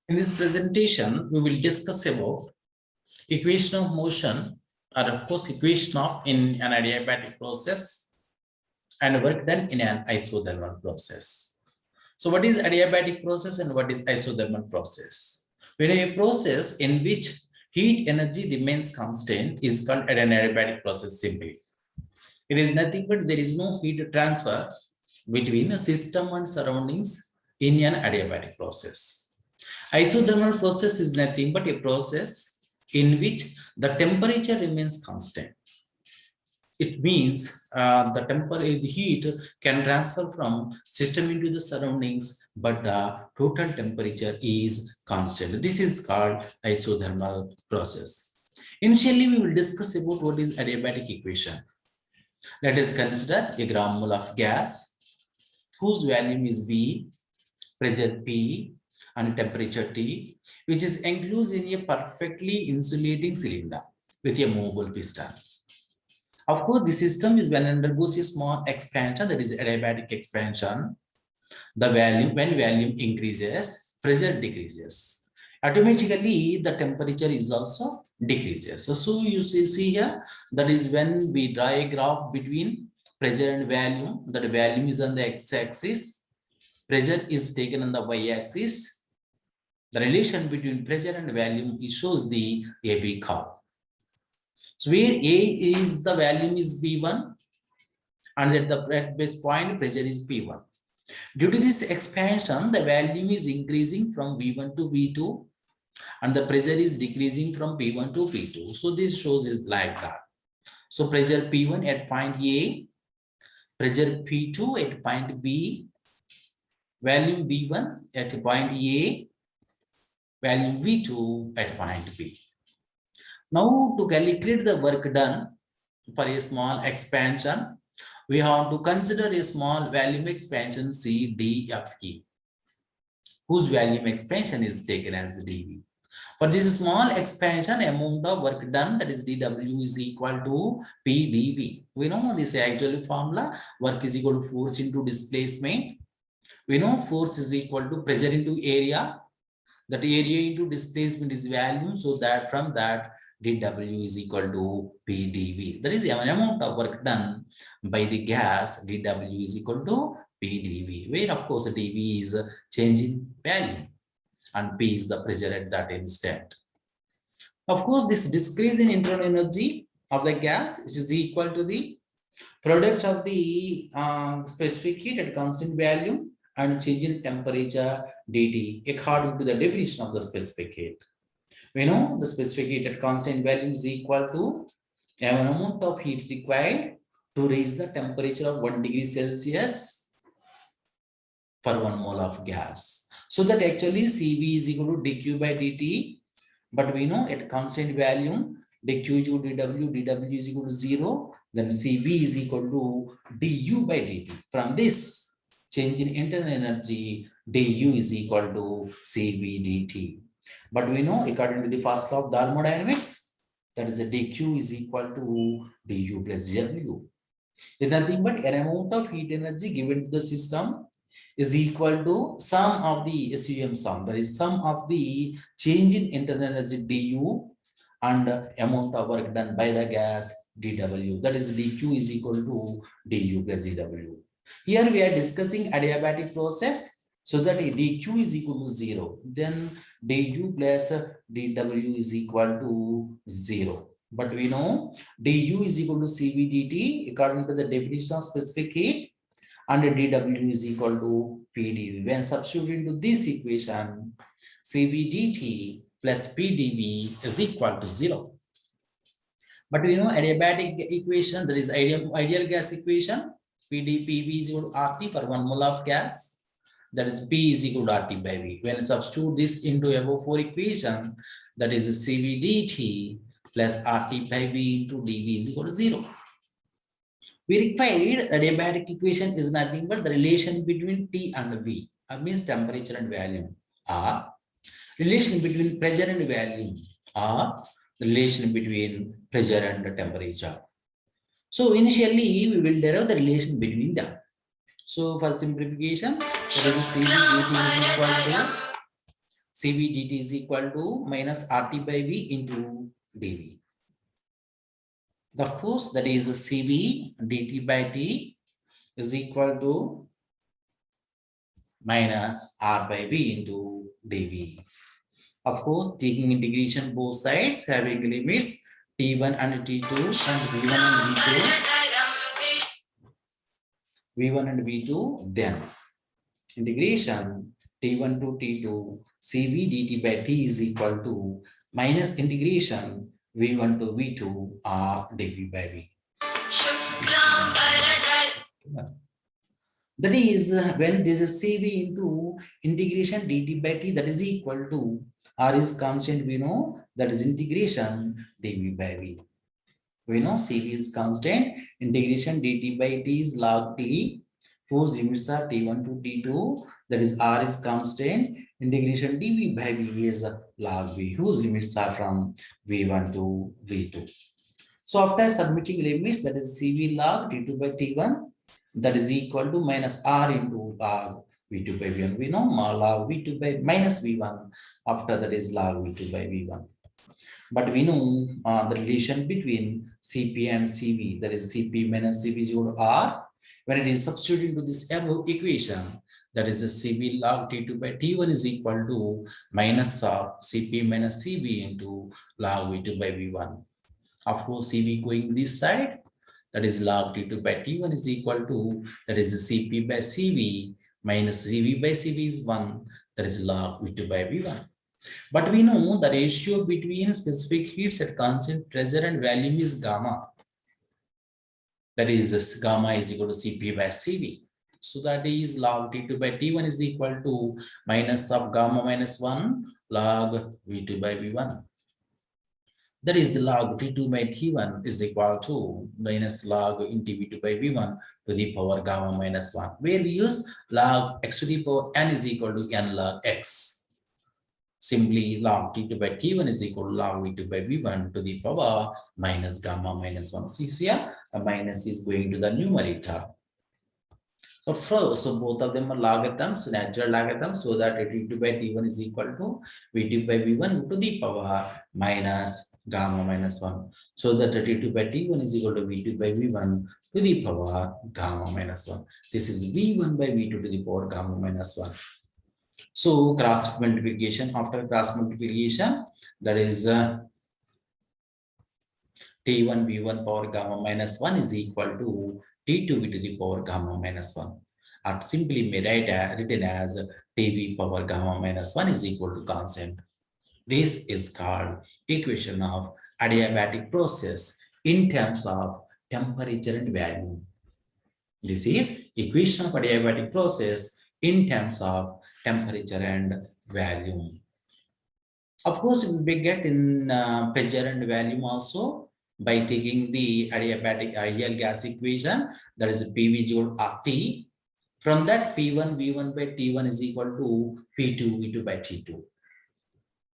In this presentation, we will discuss about equation of motion, or of course equation of in an adiabatic process and work done in an isothermal process. So what is adiabatic process and what is isothermal process? When a process in which heat energy remains constant is called an adiabatic process simply. It is nothing but there is no heat transfer between a system and surroundings in an adiabatic process. Isothermal process is nothing but a process in which the temperature remains constant. It means the heat can transfer from system into the surroundings, but the total temperature is constant. This is called isothermal process. Initially, we will discuss about what is adiabatic equation. Let us consider a gram mole of gas whose volume is V, pressure P, and temperature T, which is enclosed in a perfectly insulating cylinder with a movable piston. Of course, the system is when undergoes a small expansion, that is adiabatic expansion. The volume, when volume increases, pressure decreases. Automatically, the temperature is also decreases. So you see here, that is when we draw a graph between pressure and volume. That volume is on the x-axis, pressure is taken on the y-axis. The relation between pressure and volume shows the AB curve. So where A is the volume is B1 and at the base point pressure is P1. Due to this expansion, the volume is increasing from V1 to V2 and the pressure is decreasing from P1 to P2. So this shows is like that. So pressure P1 at point A, pressure P2 at point B, volume V1 at point A, volume V2 at point B. Now to calculate the work done for a small expansion, we have to consider a small volume expansion CDFE, whose volume expansion is taken as dV. For this small expansion, amount of work done, that is dW is equal to PdV. We know this actual formula, work is equal to force into displacement. We know force is equal to pressure into area. That area into displacement is volume, so that from that dW is equal to PdV. That is the amount of work done by the gas. dW is equal to PdV, where of course dV is change in value and P is the pressure at that instant. Of course, this decrease in internal energy of the gas is equal to the product of the specific heat at constant value and change in temperature dt according to the definition of the specific heat. We know the specific heat at constant value is equal to an amount of heat required to raise the temperature of 1 degree Celsius for 1 mole of gas. So that actually Cv is equal to dq by dt, but we know at constant value dq is equal to dw is equal to 0, then Cv is equal to du by dt. From this, change in internal energy du is equal to Cv dt. But we know according to the first law of thermodynamics, that is a dq is equal to du plus w. It's nothing but an amount of heat energy given to the system is equal to sum of the SUM sum, that is sum of the change in internal energy du and amount of work done by the gas dw. That is dq is equal to du plus dw. Here we are discussing adiabatic process, so that dq is equal to 0. Then du plus dw is equal to 0. But we know du is equal to Cv dt according to the definition of specific heat, and dw is equal to PdV. When substituted into this equation, Cv dt plus PdV is equal to 0. But we know adiabatic equation, that is ideal gas equation, PV is equal to RT per 1 mole of gas. That is P is equal to RT by V. When substitute this into above 4 equation, that is Cv dt plus RT by V into dV is equal to 0. We required adiabatic equation is nothing but the relation between T and V, means temperature and volume, or relation between pressure and volume, or relation between pressure and temperature. So initially we will derive the relation between them. So for simplification, there is a Cv dt is equal to Cv dt is equal to minus RT by V into dV. Of course, that is Cv dt by T is equal to minus R by V into dV. Of course, taking integration both sides, having limits T1 and T2 and V1 and V2, and V2, then integration T1 to T2, Cv dt by T is equal to minus integration V1 to V2 R dV by V. That is when this is Cv into integration dt by T, that is equal to R is constant, we know, that is integration dV by V. We know Cv is constant, integration dt by T is log T, whose limits are T1 to T2, that is R is constant, integration dV by V is log V, whose limits are from V1 to V2. So after submitting limits, that is Cv log T2 by T1, that is equal to minus R into log V2 by V1. We know log V2 by minus V1, after that is log V2 by V1. But we know the relation between Cp and Cv, that is Cp minus Cv is equal to R. When it is substituted into this above equation, that is the Cv log T2 by T1 is equal to minus of Cp minus Cv into log V2 by V1. Of course, Cv going this side, that is log T2 by T1 is equal to, that is Cp by Cv minus Cv by Cv is 1, that is log V2 by V1. But we know the ratio between specific heats at constant pressure and volume is gamma. That is gamma is equal to Cp by Cv. So that is log T2 by T1 is equal to minus of gamma minus 1 log V2 by V1. That is log T2 by T1 is equal to minus log into V2 by V1 to the power gamma minus 1, where we use log x to the power n is equal to n log x. Simply log T2 by T1 is equal to log V2 by V1 to the power minus gamma minus 1. So you see here, a minus is going to the numerator. So first, so both of them are logarithms, natural logarithms, so that T2 by T1 is equal to V2 by V1 to the power minus gamma minus 1. So that T2 by T1 is equal to V2 by V1 to the power gamma minus 1. This is V1 by V2 to the power gamma minus 1. So cross multiplication, after cross multiplication, that is T1 V1 power gamma minus 1 is equal to T2 V to the power gamma minus 1. Or simply may written as TV power gamma minus 1 is equal to constant. This is called equation of adiabatic process in terms of temperature and volume. This is equation of adiabatic process in terms of temperature and volume. Of course, we get in pressure and volume also by taking the adiabatic ideal gas equation, that is PV is equal to RT. From that, P1 V1 by T1 is equal to P2 V2 by T2.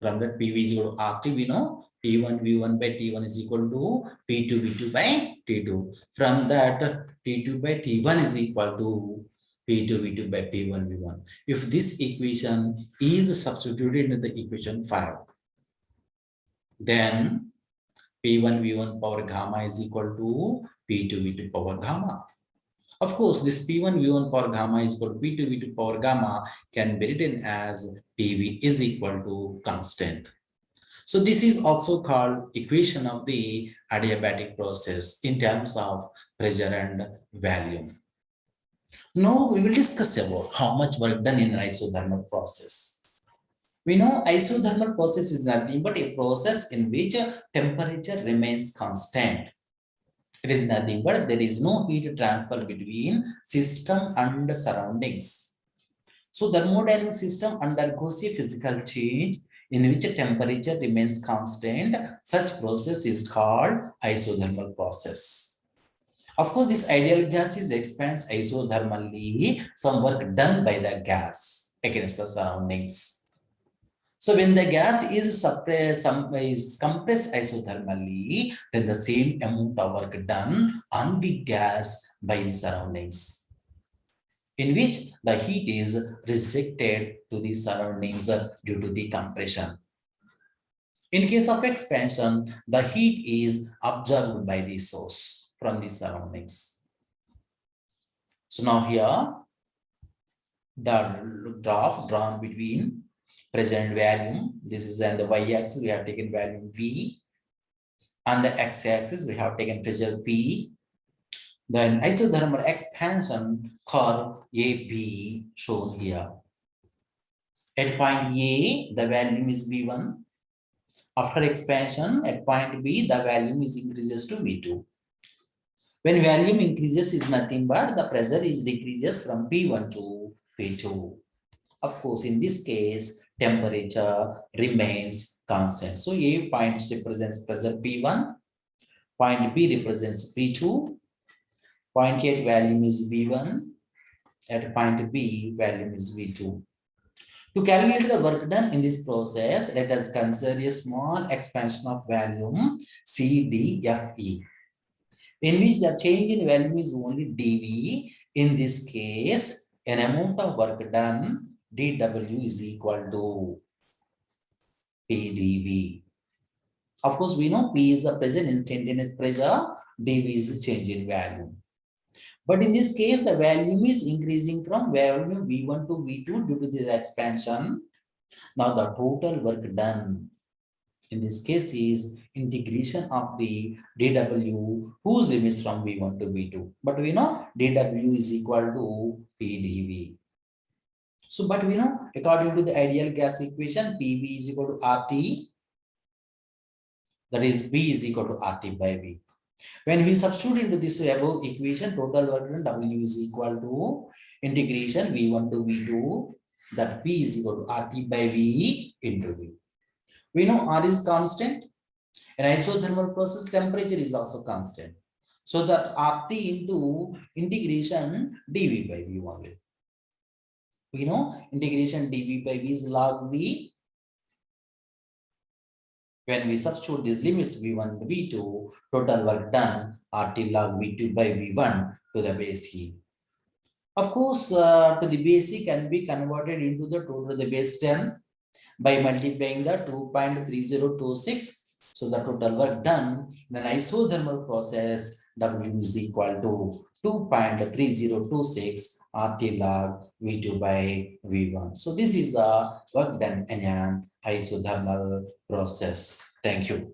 From that, PV is equal to RT, we know P1 V1 by T1 is equal to P2 V2 by T2. From that, T2 by T1 is equal to P2 V2 by P1 V1. If this equation is substituted into the equation 5, then P1 V1 power gamma is equal to P2 V2 power gamma. Of course, this P1 V1 power gamma is equal to P2 V2 power gamma can be written as PV is equal to constant. So this is also called equation of the adiabatic process in terms of pressure and volume. Now we will discuss about how much work done in an isothermal process. We know isothermal process is nothing but a process in which temperature remains constant. It is nothing but there is no heat transfer between system and surroundings. So thermodynamic system undergoes a physical change in which temperature remains constant. Such process is called isothermal process. Of course, this ideal gas is expands isothermally, some work done by the gas against the surroundings. So when the gas is compressed isothermally, then the same amount of work done on the gas by the surroundings. in which the heat is rejected to the surroundings due to the compression. In case of expansion, the heat is absorbed by the source from the surroundings. So now here, the graph drawn between pressure and volume. This is on the y-axis, we have taken volume V. On the x-axis, we have taken pressure P. Then isothermal expansion curve AB shown here. At point A, the volume is V1. After expansion, at point B, the volume is increases to V2. When volume increases is nothing but the pressure is decreases from P1 to P2. Of course, in this case, temperature remains constant. So A point represents pressure P1, point B represents P2, point A volume is V1, at point B volume is V2. To calculate the work done in this process, let us consider a small expansion of volume CDFE, in which the change in volume is only dV. In this case, an amount of work done dW is equal to PdV. Of course, we know P is the present instantaneous pressure, dV is the change in volume. But in this case, the volume is increasing from volume V1 to V2 due to this expansion. Now the total work done in this case is integration of the dW whose limits from V1 to V2. But we know dW is equal to PdV. So, but we know according to the ideal gas equation, PV is equal to RT. That is B is equal to RT by V. When we substitute into this above equation, total work done W is equal to integration V1 to V2, that P is equal to RT by V into V. We know R is constant. In isothermal process, temperature is also constant. So that RT into integration dV by V only. We know integration dV by V is log V. When we substitute these limits V1 and V2, total work done RT log V2 by V1 to the base heat. Of course, to the base heat can be converted into the total to the base 10 by multiplying the 2.3026. So the total work done in an isothermal process, W is equal to 2.3026 RT log V2 by V1. So this is the work done in an isothermal process. Thank you.